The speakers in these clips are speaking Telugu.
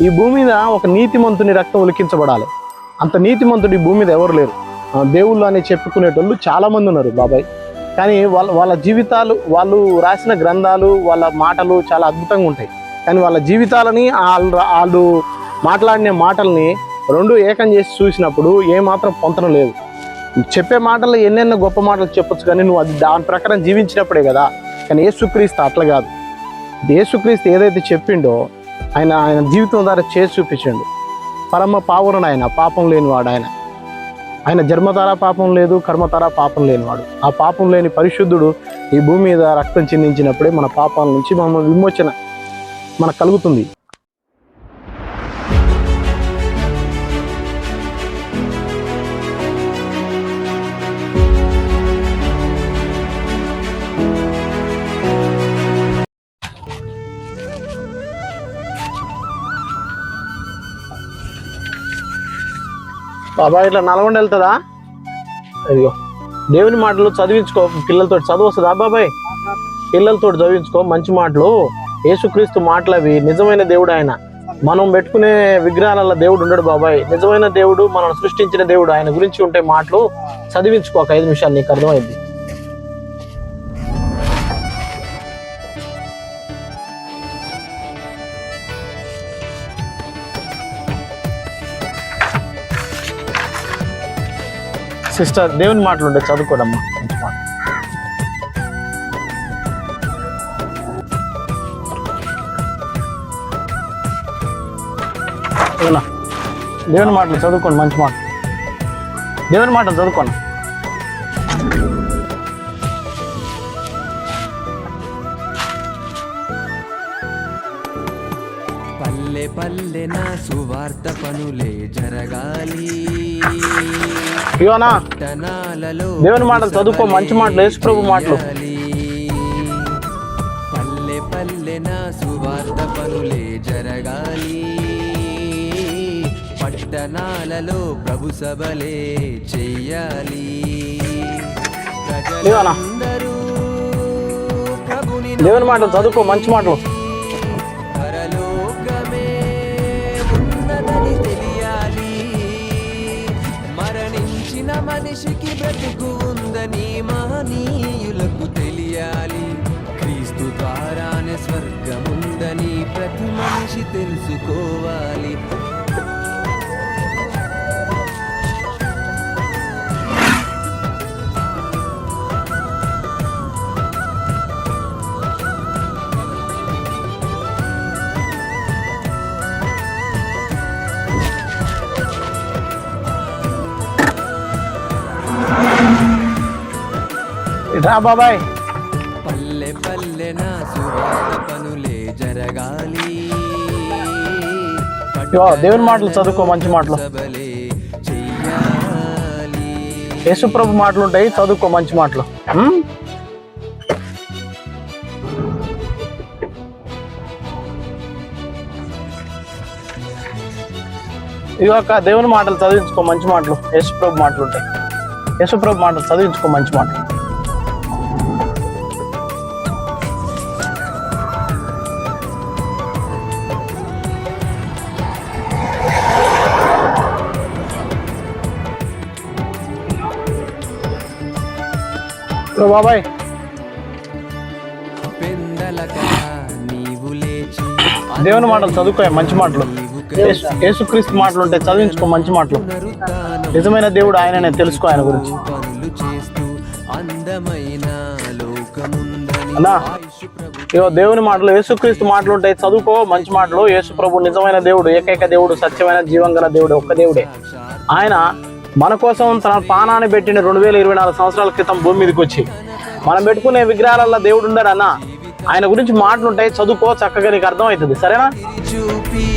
ఈ భూమి మీద ఒక నీతిమంతుని రక్తం ఉలికించబడాలి. అంత నీతిమంతుడు ఈ భూమి మీద ఎవరు లేరు. దేవుళ్ళు అని చెప్పుకునేటోళ్ళు చాలామంది ఉన్నారు బాబాయ్. కానీ వాళ్ళ జీవితాలు, వాళ్ళు రాసిన గ్రంథాలు, వాళ్ళ మాటలు చాలా అద్భుతంగా ఉంటాయి. కానీ వాళ్ళ జీవితాలని వాళ్ళు మాట్లాడిన మాటల్ని రెండు ఏకం చేసి చూసినప్పుడు ఏమాత్రం పొంతన లేదు. చెప్పే మాటలు ఎన్నెన్నో గొప్ప మాటలు చెప్పొచ్చు, కానీ నువ్వు అది దాని ప్రకారం జీవించినప్పుడే కదా. కానీ యేసుక్రీస్తు అట్లా కాదు. యేసుక్రీస్తు ఏదైతే చెప్పిండో ఆయన జీవితం ద్వారా చేసి చూపించండు. పరమ పావురుడు ఆయన, పాపం లేనివాడు ఆయన జన్మతారా పాపం లేదు, కర్మతారా పాపం లేనివాడు. ఆ పాపం లేని పరిశుద్ధుడు ఈ భూమి మీద రక్తం చిందించినప్పుడే మన పాపాల నుంచి విమోచన మనకు కలుగుతుంది. బాబా ఇట్లా నల్గొండ వెళ్తుందా? అదిగో దేవుని మాటలు చదివించుకో. పిల్లలతో చదువు వస్తుందా బాబాయ్? పిల్లలతో చదివించుకో మంచి మాటలు. యేసుక్రీస్తు మాటలు అవి. నిజమైన దేవుడు ఆయన. మనం పెట్టుకునే విగ్రహాల దేవుడు ఉండడు బాబాయ్. నిజమైన దేవుడు, మనం సృష్టించిన దేవుడు. ఆయన గురించి ఉంటే మాటలు చదివించుకో. ఒక 5 నిమిషాలు నీకు అర్థమైంది. సిస్టర్ దేవుని మాటలు ఉండే చదువుకోడమ్మా. మంచి మాట. దేవుని మాటలు చదువుకోండి. మంచి మాట. దేవుని మాటలు చదువుకోండి. పల్లె పల్లె నా సువార్త పనులే జరగాలి. దేవుని మాటలు చదువుకో. మంచి మాటలు, యేసు ప్రభు మాటలు. పల్లె పల్లె నా సువార్త పనులే జరగాలి. పట్టణాలలో ప్రభు సభలే చెయ్యాలి. ప్రజలందరూ ప్రభుని దేవుని మాటలు చదువుకో. మంచి మాటలు. పరలోకమే ఉన్నదని తెలియాలి. మరణించిన మనిషికి బ్రతుకు ఉందని మహనీయులకు తెలియాలి. క్రీస్తు ద్వారానే స్వర్గముందని ప్రతి మనిషి తెలుసుకోవాలి. రా బాబాయ్. పల్లె పల్లె నా సువార్త పనులే జరగాలి. దేవుని మాటలు చదువుకో. మంచి మాటలు. యేసు ప్రభు మాటలు ఉంటాయి, చదువుకో. మంచి మాటలు. ఇవాక దేవుని మాటలు చదివించుకో. మంచి మాటలు. యేసు ప్రభు మాటలు ఉంటాయి. యేసు ప్రభు మాటలు చదివించుకో. మంచి మాటలు. బాబాయ్ దేవుని మాటలు చదువుకో. మంచి మాటలు. యేసుక్రీస్తు మాటలు ఉంటాయి, చదివించుకో. మంచి మాటలు. నిజమైన దేవుడు ఆయననే తెలుసుకో. ఆయన గురించి అన్నా ఇగో దేవుని మాటలు, యేసుక్రీస్తు మాటలు ఉంటాయి, చదువుకో. మంచి మాటలు. యేసు ప్రభు నిజమైన దేవుడు, ఏకైక దేవుడు, సత్యమైన జీవం గల దేవుడు, ఒక్క దేవుడే. ఆయన మన కోసం తన ప్రాణాన్ని పెట్టిన 2024 సంవత్సరాల క్రితం భూమి మీదకి వచ్చి మనం పెట్టుకునే విగ్రహాలలో దేవుడు ఉండరన్నా. ఆయన గురించి మాటలు ఉంటాయి, చదువుకో. చక్కగా నీకు అర్థమవుతుంది. సరేనా? చూపి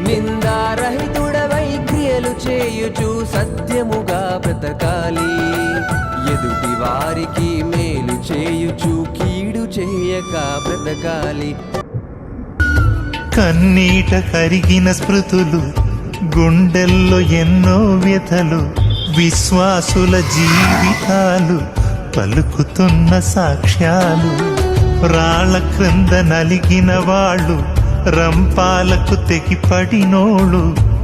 నిందారహితుడవై క్రియలు చేయుచు సత్యముగా బ్రతకాలి. ఎదుటి వారికి మేలు చేయుచు కీడు చేయక బ్రతకాలి. కన్నీట కరిగిన స్మృతులు, గుండెల్లో ఎన్నో వ్యథలు, విశ్వాసుల జీవితాలు పలుకుతున్న సాక్ష్యాలు. రాళ్ల క్రింద నలిగిన వాళ్ళు రంపాలకు తెగిపడినోళ్ళు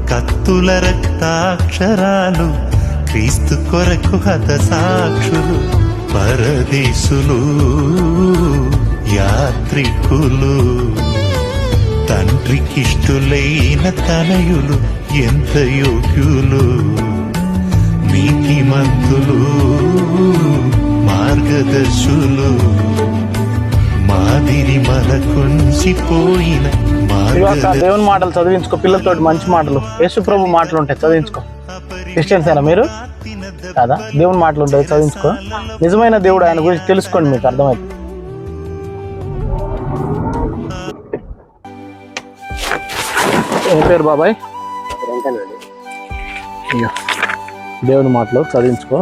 కత్తుల రక్తాక్షరాలు క్రీస్తు కొరకు హతసాక్షులు పరదేశులు యాత్రికులు తండ్రికిష్టులైన తనయులు ఎంత యోగ్యులు నీతిమంతులు మార్గదర్శులు మాదిరి మనకుంచిపోయిన దేవుని మాటలు చదివించుకో, పిల్లలతోటి మంచి మాటలు, యేసు ప్రభు మాటలు ఉంటాయి చదివించుకో. క్రిస్టియన్సేనా మీరు కాదా? దేవుని మాటలు ఉంటాయి చదివించుకో. నిజమైన దేవుడు ఆయన గురించి తెలుసుకోండి, మీకు అర్థమైంది. ఏం పేరు బాబాయ్? అయ్యో, దేవుని మాటలు చదివించుకో.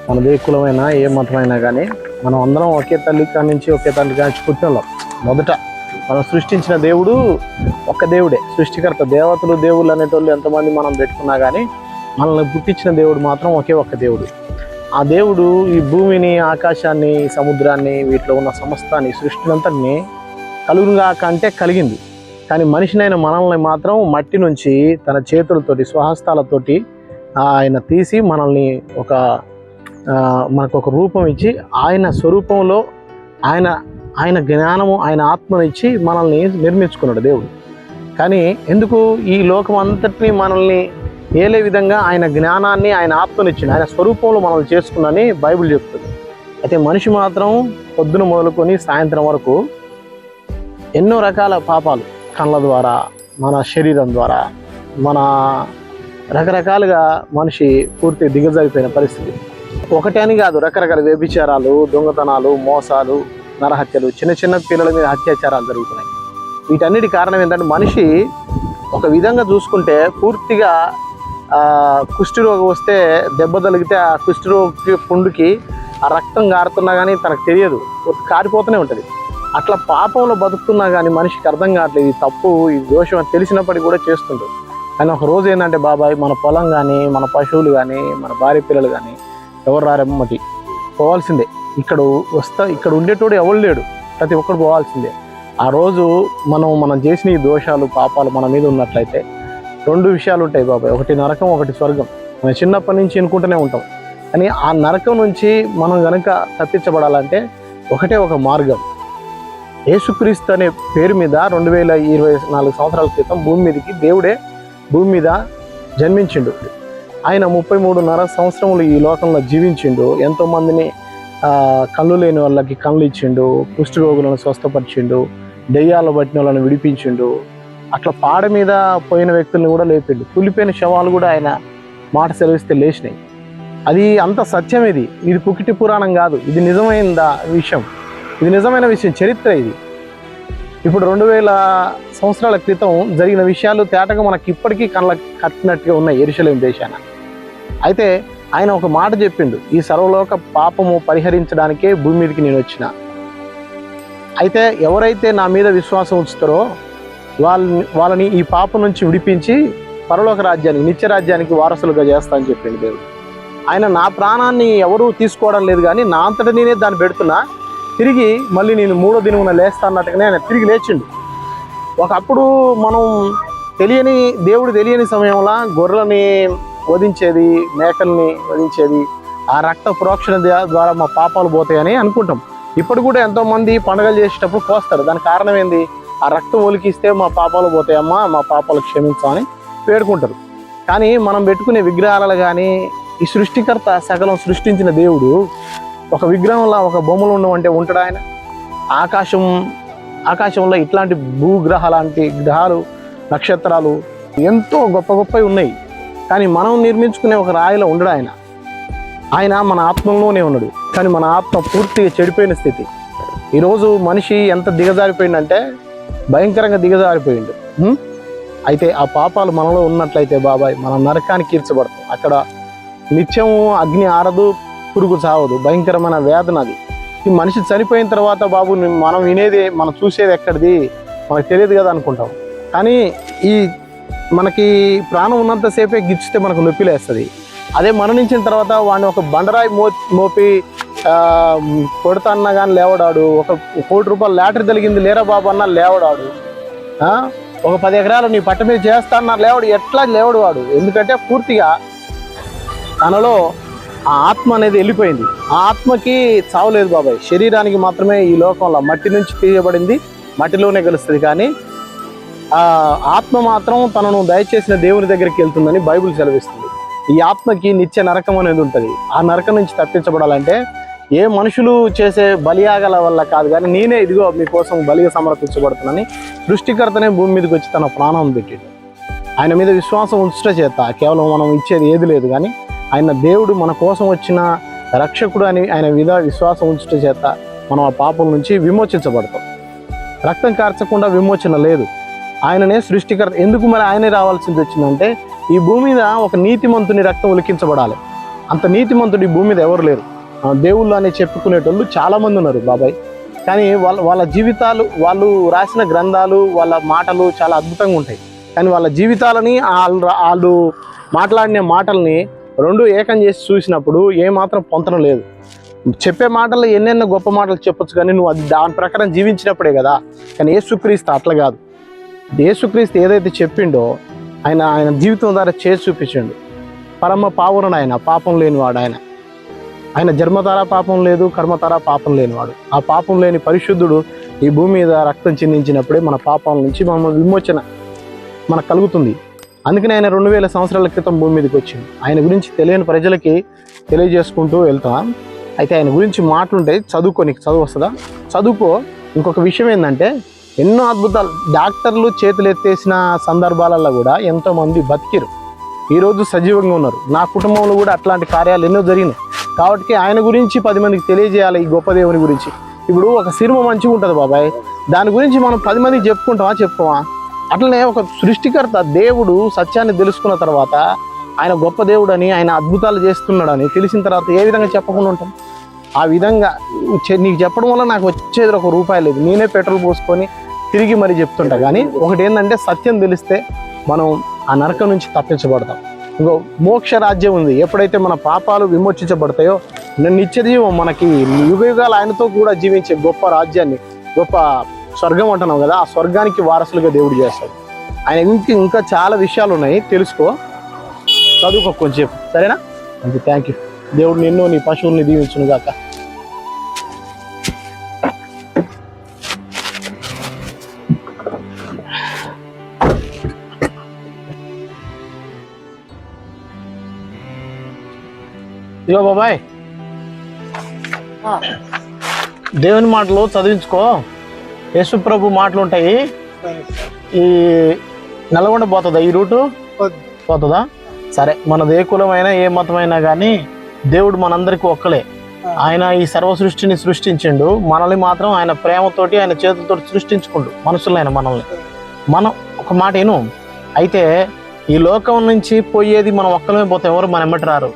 మన ఏ కులమైనా ఏ మతమైనా కానీ మనం అందరం ఒకే తల్లి కాడి నుంచి ఒకే తండ్రి కాడి నుంచి పుట్టినోళ్ళం. మొదట మనం సృష్టించిన దేవుడు ఒక్క దేవుడే, సృష్టికర్త. దేవతలు దేవుళ్ళు అనేటోళ్ళు ఎంతమంది మనం పెట్టుకున్నా కానీ మనల్ని పుట్టించిన దేవుడు మాత్రం ఒకే ఒక్క దేవుడు. ఆ దేవుడు ఈ భూమిని, ఆకాశాన్ని, సముద్రాన్ని, వీటిలో ఉన్న సమస్తాన్ని, సృష్టినంతటిని కలుగుగా కంటే కలిగింది. కానీ మనిషినైన మనల్ని మాత్రం మట్టి నుంచి తన చేతులతోటి, స్వహస్తాలతోటి ఆయన తీసి మనల్ని మనకు ఒక రూపం ఇచ్చి ఆయన స్వరూపంలో ఆయన జ్ఞానము, ఆయన ఆత్మనిచ్చి మనల్ని నిర్మించుకున్నాడు దేవుడు. కానీ ఎందుకు ఈ లోకం అంతటినీ మనల్ని ఏలే విధంగా ఆయన జ్ఞానాన్ని, ఆయన ఆత్మనిచ్చింది, ఆయన స్వరూపంలో మనల్ని చేసుకున్నని బైబిల్ చెప్తుంది. అయితే మనిషి మాత్రం పొద్దున మొదలుకొని సాయంత్రం వరకు ఎన్నో రకాల పాపాలు, కళ్ళ ద్వారా, మన శరీరం ద్వారా, మన రకరకాలుగా మనిషి పూర్తి దిగజారిపోయిన పరిస్థితి. ఒకటే అని కాదు, రకరకాల వ్యభిచారాలు, దొంగతనాలు, మోసాలు, నరహత్యలు, చిన్న చిన్న పిల్లల మీద అత్యాచారాలు జరుగుతున్నాయి. వీటన్నిటి కారణం ఏంటంటే మనిషి ఒక విధంగా చూసుకుంటే పూర్తిగా కుష్ఠరోగం వస్తే దెబ్బ తగిలితే ఆ కుష్ఠరోగి పుండుకి ఆ రక్తం కారుతున్నా కానీ తనకు తెలియదు, కారిపోతూనే ఉంటుంది. అట్లా పాపంలో బతుకుతున్నా కానీ మనిషికి అర్థం కావట్లేదు, ఈ తప్పు, ఈ దోషం అని తెలిసినప్పటికీ కూడా చేస్తుంటారు. కానీ ఒక రోజు ఏంటంటే బాబాయ్, మన పొలం కానీ, మన పశువులు కానీ, మన భార్య పిల్లలు కానీ ఎవరు రారెమ్మటి పోవాల్సిందే. ఇక్కడ ఉండేటోడు ఎవరు లేడు, ప్రతి ఒక్కడు పోవాల్సిందే. ఆ రోజు మనం చేసిన ఈ దోషాలు, పాపాలు మన మీద ఉన్నట్లయితే 2 విషయాలు ఉంటాయి బాబాయ్, ఒకటి నరకం, ఒకటి స్వర్గం. మనం చిన్నప్పటి నుంచి అనుకుంటూనే ఉంటాం. కానీ ఆ నరకం నుంచి మనం కనుక తప్పించబడాలంటే ఒకటే ఒక మార్గం. యేసుక్రీస్తు అనే పేరు మీద 2024 సంవత్సరాల క్రితం భూమి మీదకి దేవుడే భూమి మీద జన్మించిండు. ఆయన 33.5 సంవత్సరములు ఈ లోకంలో జీవించిండు. ఎంతోమందిని కళ్ళు లేని వాళ్ళకి కళ్ళు ఇచ్చిండు, కుష్టి రోగులను స్వస్థపరిచిండు, దెయ్యాలు పట్టిన వాళ్ళని విడిపించిండు. అట్లా పాడ మీద పోయిన వ్యక్తుల్ని కూడా లేపిండు. కులిపోయిన శవాలు కూడా ఆయన మాట సెలవిస్తే లేచినాయి. అది అంత సత్యం. ఇది పుకిటి పురాణం కాదు, ఇది నిజమైన విషయం, ఇది నిజమైన విషయం, చరిత్ర ఇది. ఇప్పుడు 2000 సంవత్సరాల క్రితం జరిగిన విషయాలు తేటగా మనకి ఇప్పటికీ కళ్ళకు కట్టినట్టుగా ఉన్నాయి యెరూషలేము దేశాన. అయితే ఆయన ఒక మాట చెప్పిండు, ఈ సర్వలోక పాపము పరిహరించడానికే భూమి మీదకి నేను వచ్చిన. అయితే ఎవరైతే నా మీద విశ్వాసం ఉంచుతారో వాళ్ళని ఈ పాపం నుంచి విడిపించి పరలోక రాజ్యానికి, నిత్య రాజ్యానికి వారసులుగా చేస్తా అని చెప్పిండు దేవుడు. ఆయన నా ప్రాణాన్ని ఎవరూ తీసుకోవడం లేదు, కానీ నా అంతటా నేనే దాన్ని పెడుతున్నా, తిరిగి మళ్ళీ నేను 3వ దినమున లేస్తా అన్నట్టుగానే ఆయన తిరిగి లేచిండు. ఒకప్పుడు మనం దేవుడు తెలియని సమయంలో గొర్రెలని వధించేది, మేకల్ని వధించేది, ఆ రక్త ప్రోక్షణ ద్వారా మా పాపాలు పోతాయని అనుకుంటాం. ఇప్పుడు కూడా ఎంతోమంది పండుగలు చేసేటప్పుడు కోస్తారు. దానికి కారణం ఏంది? ఆ రక్తం ఒలికిస్తే మా పాపాలు పోతాయమ్మా, మా పాపాలు క్షమించమని వేడుకుంటారు. కానీ మనం పెట్టుకునే విగ్రహాలు కానీ, ఈ సృష్టికర్త సకలం సృష్టించిన దేవుడు ఒక విగ్రహంలో, ఒక బొమ్మలు ఉండమంటే ఉంటాడు ఆయన? ఆకాశంలో ఇట్లాంటి భూగ్రహ లాంటి గ్రహాలు, నక్షత్రాలు ఎంతో గొప్ప గొప్పవి ఉన్నాయి. కానీ మనం నిర్మించుకునే ఒక రాయిలో ఉండడు ఆయన మన ఆత్మలోనే ఉన్నాడు. కానీ మన ఆత్మ పూర్తిగా చెడిపోయిన స్థితి. ఈరోజు మనిషి ఎంత దిగజారిపోయిందంటే భయంకరంగా దిగజారిపోయిండు. అయితే ఆ పాపాలు మనలో ఉన్నట్లయితే బాబాయ్, మనం నరకానికి తీర్చబడతాం. అక్కడ నిత్యం అగ్ని ఆరదు, పురుగు చావదు, భయంకరమైన వేదన అది. ఈ మనిషి చనిపోయిన తర్వాత బాబు మనం వినేది, మనం చూసేది ఎక్కడిది మనకు తెలియదు కదా అనుకుంటాం. కానీ మనకి ప్రాణం ఉన్నంతసేపే గిచ్చితే మనకు నొప్పి లేస్తుంది. అదే మరణించిన తర్వాత వాడిని ఒక బండరాయి మోపి కొడతా అన్నా కానీ లేవడాడు. ఒక ₹1 కోటి లాటరీ తగిలింది లేరా బాబు అన్నా లేవడాడు. ఒక 10 ఎకరాలు నీ పట్ట మీద చేస్తానన్నారు లేవడు, ఎట్లా లేవడు వాడు. ఎందుకంటే పూర్తిగా తనలో ఆ ఆత్మ అనేది వెళ్ళిపోయింది. ఆ ఆత్మకి చావులేదు బాబాయ్. శరీరానికి మాత్రమే ఈ లోకంలో మట్టి నుంచి తీయబడింది, మట్టిలోనే కలుస్తుంది. కానీ ఆ ఆత్మ మాత్రం తనను దయచేసిన దేవుని దగ్గరికి వెళ్తుందని బైబిల్ సెలవిస్తుంది. ఈ ఆత్మకి నిత్య నరకం అనేది ఉంటుంది. ఆ నరకం నుంచి తప్పించబడాలంటే ఏ మనుషులు చేసే బలియాగల వల్ల కాదు, కానీ నేనే ఇదిగో మీకోసం బలిగా సమర్పించబడుతున్నానని సృష్టికర్తనే భూమి మీదకి వచ్చి తన ప్రాణం పెట్టాడు. ఆయన మీద విశ్వాసం ఉంచట చేత కేవలం మనం ఇచ్చేది ఏది లేదు, కానీ ఆయన దేవుడు మన కోసం వచ్చిన రక్షకుడు అని ఆయన మీద విశ్వాసం ఉంచట చేత మనం ఆ పాపం నుంచి విమోచించబడతాం. రక్తం కార్చకుండా విమోచన లేదు. ఆయననే సృష్టికర్త. ఎందుకు మరి ఆయనే రావాల్సింది వచ్చిందంటే ఈ భూమి మీద ఒక నీతిమంతుని రక్తం ఉలికించబడాలి. అంత నీతిమంతుడు ఈ భూమి మీద ఎవరు లేరు. దేవుళ్ళు అని చెప్పుకునేటోళ్ళు చాలామంది ఉన్నారు బాబాయ్. కానీ వాళ్ళ జీవితాలు, వాళ్ళు రాసిన గ్రంథాలు, వాళ్ళ మాటలు చాలా అద్భుతంగా ఉంటాయి. కానీ వాళ్ళ జీవితాలని వాళ్ళు మాట్లాడిన మాటల్ని రెండు ఏకం చేసి చూసినప్పుడు ఏమాత్రం పొంతన లేదు. చెప్పే మాటల్లో ఎన్నెన్నో గొప్ప మాటలు చెప్పొచ్చు, కానీ నువ్వు అది దాని ప్రకారం జీవించినప్పుడే కదా. కానీ యేసుక్రీస్తు అట్లా కాదు. యేసుక్రీస్తు ఏదైతే చెప్పిండో ఆయన జీవితం ద్వారా చేసి చూపించండు. పరమ పావురుడు ఆయన, పాపం లేనివాడు ఆయన. ఆయన జన్మతారా పాపం లేదు, కర్మతారా పాపం లేనివాడు. ఆ పాపం లేని పరిశుద్ధుడు ఈ భూమి మీద రక్తం చిందించినప్పుడే మన పాపాల నుంచి మన విమోచన మనకు కలుగుతుంది. అందుకని ఆయన 2000 సంవత్సరాల క్రితం భూమి మీదకి వచ్చింది. ఆయన గురించి తెలియని ప్రజలకి తెలియజేసుకుంటూ వెళ్తాం. అయితే ఆయన గురించి మాటలుంటాయి, చదువుకో. నీకు చదువు వస్తుందా? చదువుకో. ఇంకొక విషయం ఏంటంటే ఎన్నో అద్భుతాలు, డాక్టర్లు చేతులు ఎత్తేసిన సందర్భాలలో కూడా ఎంతోమంది బతికిరు, ఈరోజు సజీవంగా ఉన్నారు. నా కుటుంబంలో కూడా అట్లాంటి కార్యాలు ఎన్నో జరిగినాయి. కాబట్టి ఆయన గురించి 10 మందికి తెలియజేయాలి, ఈ గొప్ప దేవుని గురించి. ఇప్పుడు ఒక సినిమా మంచిగా ఉంటుంది బాబాయ్, దాని గురించి మనం 10 మందికి చెప్పుకోమా? అట్లనే ఒక సృష్టికర్త దేవుడు సత్యాన్ని తెలుసుకున్న తర్వాత ఆయన గొప్ప దేవుడు అని, ఆయన అద్భుతాలు చేస్తున్నాడని తెలిసిన తర్వాత ఏ విధంగా చెప్పకుండా ఉంటాం? ఆ విధంగా నీకు చెప్పడం వల్ల నాకు వచ్చేది ₹1 లేదు. నేనే పెట్రోల్ పోసుకొని తిరిగి మరీ చెప్తుంటా. కానీ ఒకటి ఏంటంటే సత్యం తెలిస్తే మనం ఆ నరకం నుంచి తప్పించబడతాం. ఇంకో మోక్ష రాజ్యం ఉంది. ఎప్పుడైతే మన పాపాలు విమోచించబడతాయో నిత్యజీవం, మనకి యుగయుగాలు ఆయనతో కూడా జీవించే గొప్ప రాజ్యాన్ని, గొప్ప స్వర్గం అంటున్నాం కదా, ఆ స్వర్గానికి వారసులుగా దేవుడు చేస్తాడు. ఆయన ఇంకా చాలా విషయాలు ఉన్నాయి, తెలుసుకో, చదువుకో కొంచెం, సరేనా? అంతే. Thank you. దేవుడు నిన్ను నీ పశువుల్ని దీవించును గాక. ఇగో బాబాయ్, దేవుని మాటలు చదివించుకో. యేసు ప్రభు మాటలు ఉంటాయి. ఈ నల్గొండ పోతుందా? ఈ రూటు పోతుందా? సరే, మనది ఏ కులమైనా ఏ మతమైనా కానీ దేవుడు మనందరికీ ఒక్కలే. ఆయన ఈ సర్వ సృష్టిని సృష్టించిండు. మనల్ని మాత్రం ఆయన ప్రేమతోటి, ఆయన చేతులతో సృష్టించుకుండు మనుషులైన మనల్ని. మనం ఒక మాట ఏను, అయితే ఈ లోకం నుంచి పోయేది మనం ఒక్కలమే పోతాం, ఎవరు మన ఎమ్మటి రారు.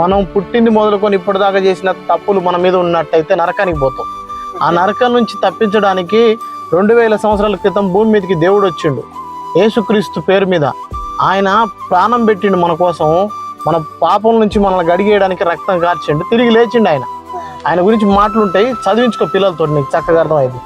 మనం పుట్టింది మొదలుకొని ఇప్పటిదాకా చేసిన తప్పులు మన మీద ఉన్నట్టయితే నరకానికి పోతాం. ఆ నరకం నుంచి తప్పించడానికి 2000 సంవత్సరాల క్రితం భూమి మీదకి దేవుడు వచ్చిండు. యేసుక్రీస్తు పేరు మీద ఆయన ప్రాణం పెట్టిండు మన కోసం. మన పాపం నుంచి మనల్ని గడిగేయడానికి రక్తం కార్చిండు, తిరిగి లేచిండు ఆయన. ఆయన గురించి మాటలుంటాయి, చదివించుకో పిల్లలతో, నీకు చక్కగా అర్థమైంది.